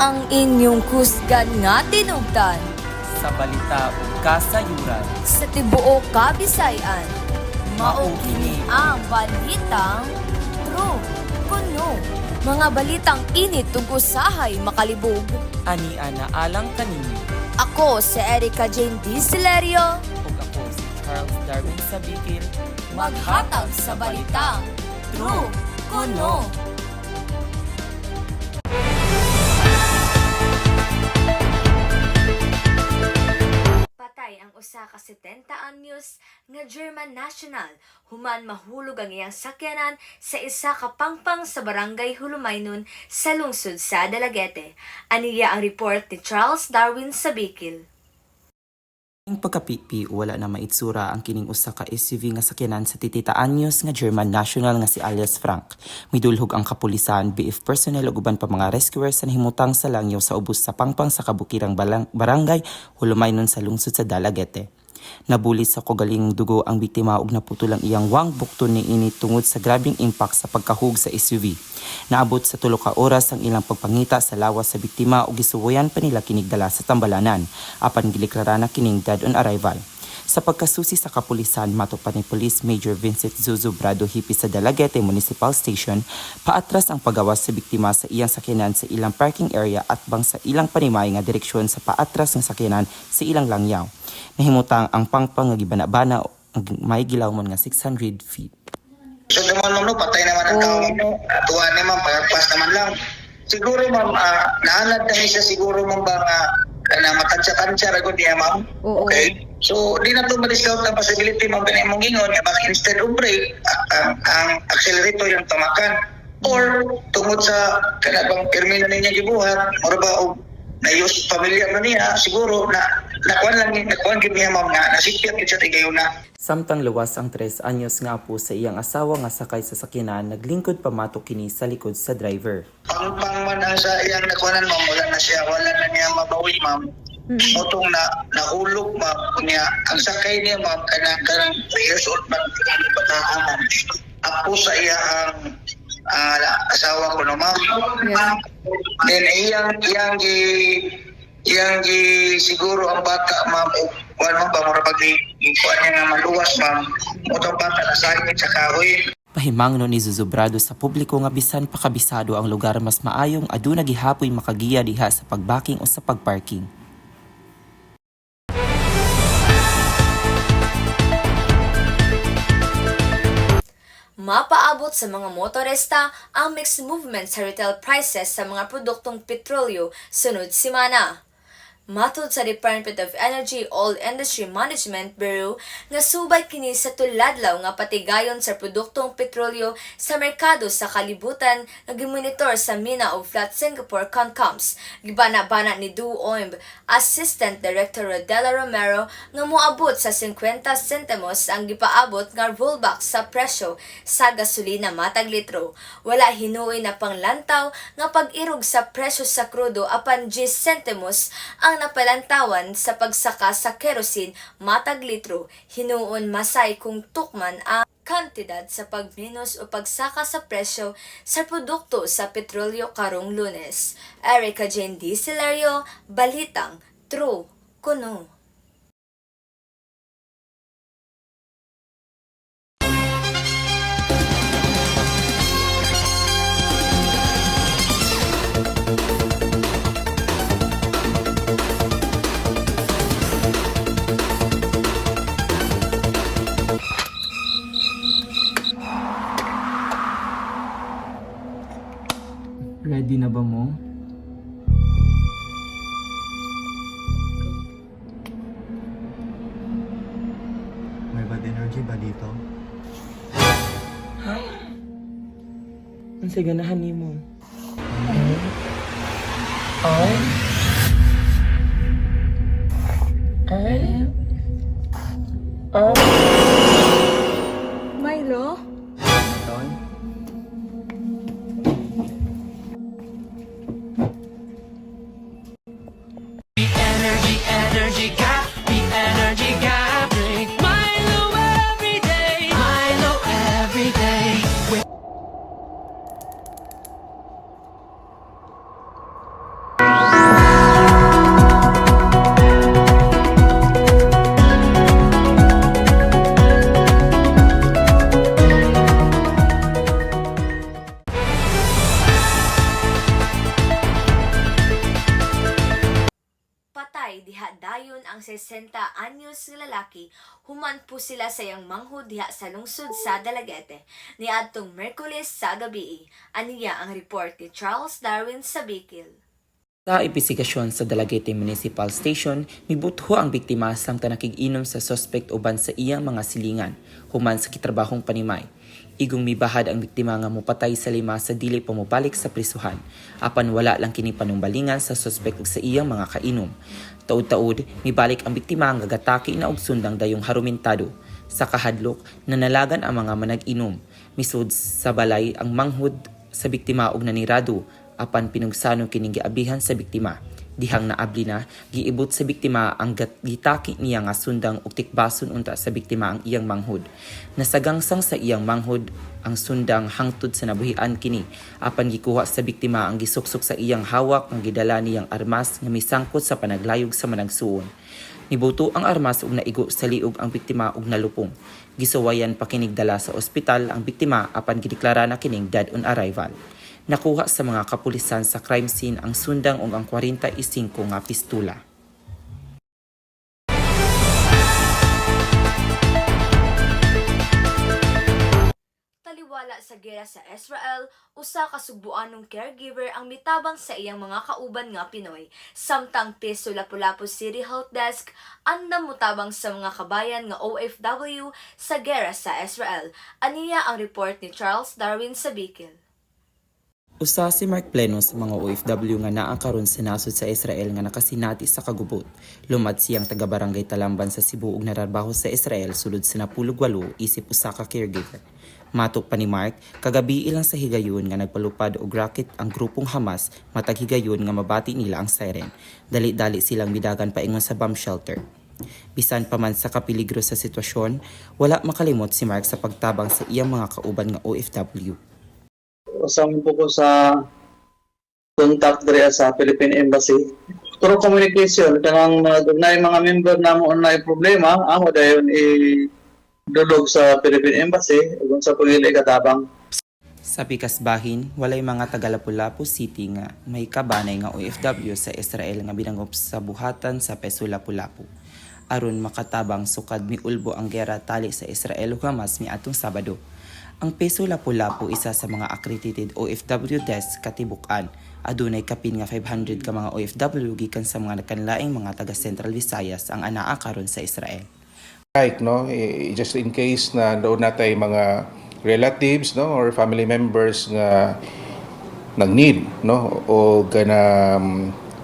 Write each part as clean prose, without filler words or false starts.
Ang inyong kusgan nga tinugtan sa balita ug kasayuran. sa tibuok Kabisayan. Mao kini ang balitang true kuno. Mga balitang init ug usahay makalibog. Ani ana alang kanini. Ako si Erica Jane Disilerio. Ug ako si Charles Darwin Sabikil. Maghatag sa balitang true kuno. Patay ang usa ka 70 anyos nga German national human mahulog ang iyang sakyanan sa isa ka pangpang sa barangay Hulumaynon sa lungsod sa Dalaguete. Aniya ang report ni Charles Darwin Sabikil. Ang pagkapipi wala na maitsura ang kining usa ka SUV nga sakyanan sa titita anyos nga German national nga si alias Frank. Midulhog ang kapulisan, BF personnel ug uban pa mga rescuers sa nahimutang sa langyaw sa ubos sa pangpang sa kabukirang barangay Hulumaynon sa lungsod sa Dalaguete. Nabulit sa kagaling dugo ang biktima ug naputol ang iyang wang bukton niini tungod sa grabing impact sa pagkahug sa SUV. Naabot sa 3 ka oras ang ilang pagpangita sa lawas sa biktima ug gisuwayan pa nila kinig dala sa tambalanan apan giliklara na kining dead on arrival. Sa pagkasusi sa kapulisan, matupad ni Police Major Vincent Zuzu Brado Hipi sa Dalaguete Municipal Station, paatras ang pagawas sa biktima sa iyang sakyanan sa ilang parking area at bang sa ilang panimay nga direksyon sa paatras ng sakyanan sa ilang langyaw. Nahimutang ang pangpang nga gibanabana ang may gilawman nga 600 feet. So naman no, patay naman ang tao mo. Tuwa naman, pagpas naman lang. Siguro ma'am, nahanad kami siya siguro ma'am ba na matansya-tansya ragon niya ma'am. Okay? So di na ito ma-discount ang possibility ma'am ganyan mong gingon. Baka instead of brake, ang accelerator yung tamakan. Or tungod sa kanabang termino niya gibuhat, or ba o na-use pamilya na niya, siguro nakuhan gid niya ma'am nga nasipyat gid siya tigayon na. Samtang luwas ang 3 anyos nga apo sa iyang asawa nga sakay sa sakyanan, naglingkod pamatok kini sa likod sa driver. Pang man ang sa iyang nakuhanan ma'am, wala na niya mabawi ma'am. Motong nahulog ma'am niya, ang sakay niya ma'am, kanang 3 years old man, bataan ma'am. Apo sa iyang asawa ko no ma'am. Then iyang siguro ang bata ma'am, wala ba mura pag ikuha niya nga maluwas ma'am, motong bata nasahit sa kahoy. Pahimangno ni Zuzubrado sa publiko nga bisan pakabisado ang lugar mas maayong aduna gihapoy makagiya diha sa pagbaking o sa pagparking. Mapaabot sa mga motorista ang mixed movement sa retail prices sa mga produktong petrolyo sunod simana. Matod sa Department of Energy Oil Industry Management Bureau nga subay kini sa tuladlaw nga patigayon sa produktong petrolyo sa merkado sa kalibutan nga gimonitor sa Mina of Flat Singapore Concomms. Gibana-bana ni Du Oimb, Assistant Director Rodela Romero nga moabot sa 50 centimos ang gipaabot nga rollback sa presyo sa gasolina matag litro. Wala hinuoy na panglantaw nga pag-irog sa presyo sa krudo apan 10 centimos ang napalantawan sa pagsaka sa kerosene matag litro. Hinuon masay kung tukman ang kantidad sa pagminos o pagsaka sa presyo sa produkto sa petrolyo karong Lunes. Erica Jane Disilerio, Balitang True Kuno. Ready na ba mo? May bad energy ba dito? Ang saganahan ni mo. Milo? Ton? ang 60 anyos nga lalaki. Human po sila sa iyang manghud diha sa lungsod sa Dalagete. Niadtong Merkules sa gabi. Aniya ang report ni Charles Darwin sa Bicol. Sa imbestigasyon sa Dalagete Municipal Station, mibutho ang biktima samtang nakig-inom sa suspect uban sa iyang mga silingan, human sa kitrabahong panimay. Igong mibahad ang biktima nga mupatay sa 5 sa dili pa mobalik sa prisuhan, apan wala lang kini panumbalingan sa suspect ug sa iyang mga kainom. Taud-taud, mibalik ang biktima nga gataki na og sundang dayong harumintado. Sa kahadlok, nanalagan ang mga manag-inom. Misud sa balay ang manghud sa biktima og nanirado, apan pinugsano kining giabihan sa biktima. Dihang naabli na, giibot sa biktima ang gitaki niya nga sundang ug tikbason unta sa biktima ang iyang manghud. Nasagangsang sa iyang manghud ang sundang hangtod sa nabuhian kini, apan gikuha sa biktima ang gisuksok sa iyang hawak nga gidala niyang armas nga misangkot sa panaglayog sa managsuon. Nibuto ang armas ug naigo sa liog ang biktima ug nalupong. Gisuwayan pa kining dala sa ospital ang biktima apan gideklara na kining dead on arrival. Nakuha sa mga kapulisan sa crime scene ang sundang ug ang 45 nga pistula. Taliwala sa gera sa Israel, usa ka subuanong caregiver ang mitabang sa iyang mga kauban nga Pinoy. Samtang Peso Lapu-Lapu City Health Desk andam mutabang sa mga kabayan nga OFW sa gera sa Israel. Aniya ang report ni Charles Darwin sa Bicol. Usa si Mark Pleno sa mga OFW nga naa karon sa nasod sa Israel nga nakasinati sa kagubot. Lumad siyang taga-barangay Talamban sa Cebu ug nararbaho sa Israel sulod sa 18 isip usa ka caregiver. Matok pa ni Mark, kagabi ilang sa higayon nga nagpalupad og rocket ang grupong Hamas matag higayon nga mabati nila ang siren. Dali-dali silang midagan paingon sa bomb shelter. Bisan pa man sa kapiligro sa sitwasyon, wala makalimot si Mark sa pagtabang sa iyang mga kauban nga OFW. Usang po ko sa contact dire sa Philippine Embassy. Through communication, kanang mga member na mo na problema, amo dayon idulog sa Philippine Embassy ug sa pagili katabang. Sa pikas bahin, walay mga taga Lapu-Lapu City nga may kabanay nga OFW sa Israel nga binangop sa buhatan sa Peso Lapu-Lapu. Aron makatabang sukad miulbo ang gera tali sa Israel ug Hamas miadtong Sabado. Ang Peso Lapu-Lapu isa sa mga accredited OFW desk katibukan. Adunay kapin nga 500 ka mga OFW gikan sa mga nakanlaing mga taga Central Visayas ang anaa karon sa Israel. Right, no? Just in case na doon natay mga relatives, no, or family members nga nag-need, no, o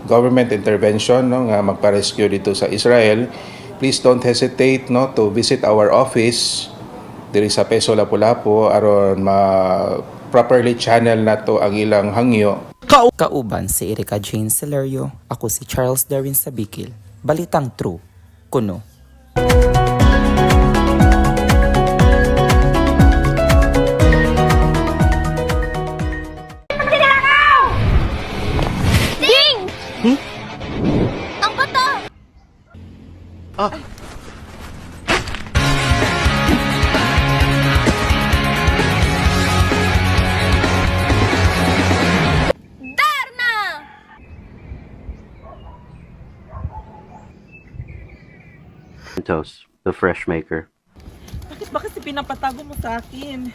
government intervention, no, nga magpa-rescue dito sa Israel, please don't hesitate, no, to visit our office diri sa Peso Lapu-Lapu aron properly channel nato ang ilang hangyo. Kauban si Erica Jane Celerio, ako si Charles Darwin sa Bicol. Balitang True, Kuno. Toast, the fresh maker. Bakit ba kasi pinapatago mo sa akin?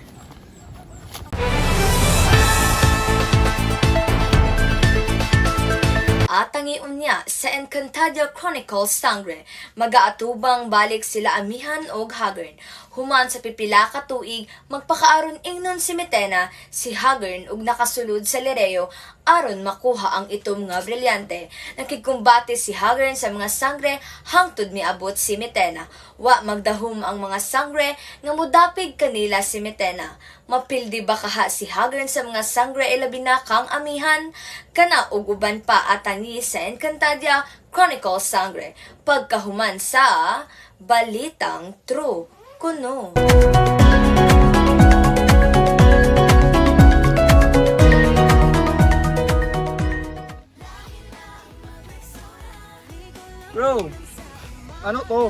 Atangiun niya sa Encantadia Chronicles Sangre, magaatubang balik sila amihan og Hagern. Human sa pipila ka tuig, magpakaaron ingnon si Metena, si Hagern ug nakasulod sa Lereo aron makuha ang itom nga brilyante. Nakikumbate si Hagern sa mga sangre hangtod miabot si Metena. Wa magdahom ang mga sangre nga mudapig kanila si Metena. Mapildi ba kaha si Hagern sa mga sangre ilabi na kang amihan? Kana ug uban pa atangi sa Encantadia Chronicles Sangre. Pagkahuman sa Balitang True, Kuno. Bro, ano to?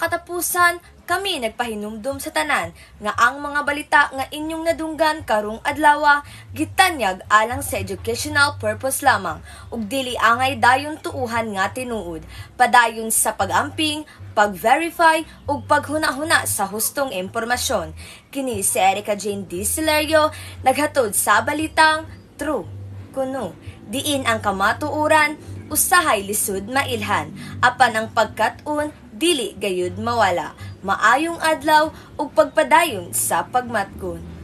katapusan, kami nagpahinumdum sa tanan nga ang mga balita nga inyong nadunggan karong adlaw gitanyag alang sa educational purpose lamang ug dili angay dayon tuuhan nga tinuod padayon sa pag-amping, pag-verify ug paghuna-huna sa hustong impormasyon. Kini si Erica Jane D. Silerio naghatod sa balitang True Kuno. Diin ang kamatuuran, usahay lisud mailhan, apan ang pagkat-un dili gayud mawala. Maayong adlaw ug pagpadayon sa pagmatkon.